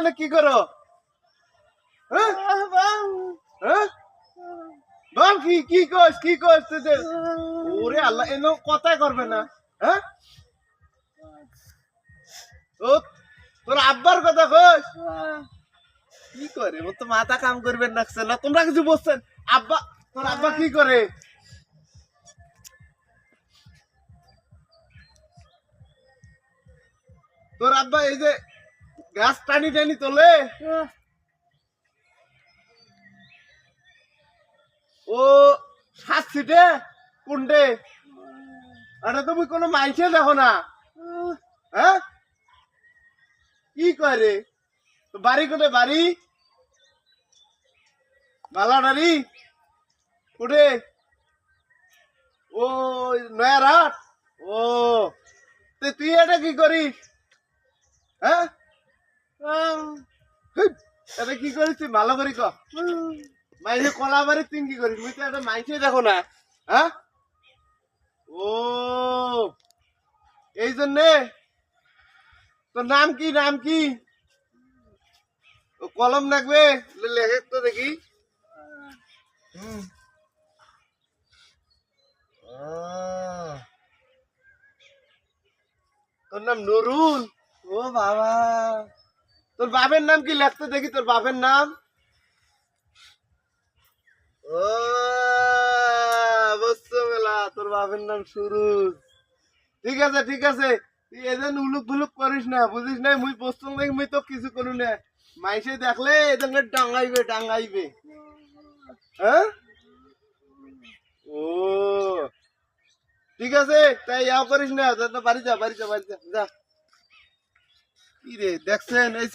এখানে কি করো? হ্যাঁ হ্যাঁ বাম কি কস তুই? ওরে আল্লাহ এনো কথাই করবে না। হ্যাঁ ও তোর আব্বার কথা কস কি করে? ও তো মাথা কাম করবেন নাকছে না। তোমরা কিছু বলছেন? আব্বা তোর আব্বা কি করে? তোর আব্বা এই যে গাছ টানি টানি তোলে, ও সাত সিটে কুন্ডে। আরে তুমি কোনো মাইছে দেখো না? হ্যাঁ কি করে? তো বাড়ি কোটে বাড়ি বালাডারি কোটে? ও নয়ারহাট। ও তুই এটা কি করিস? হ্যাঁ এটা কি করিস তুই ভালো করি ক? মাইছে কলা বাড়ি তুই কি করিস? মুই তো এটা মাইছে দেখো না। হ্যাঁ ও এই জন্যে তোর নাম কি? নাম কি? ও কলম লাগবে, লেখে তো দেখি। তোর নাম নুরুল? ও বাবা, তোর বাপের নাম কি? লেখতে দেখি তোর বাপের নাম। ও বুঝছো মেলা, তোর বাপের নাম সুরুজ। ঠিক আছে ঠিক আছে, তুই এদের উলুক ভুলুক করিস না, বুঝিস না? মুই পশ্চিম দেখি মুই তো কিছু করু না। মাইসে দেখলে এদের ডাঙ্গাইবে ডাঙ্গাইবে। হ্যাঁ ও ঠিক আছে, তাই ইয়াও করিস না। বাড়ি যা বাড়ি যা বাড়ি যা যা। কি রে দেখছেন এই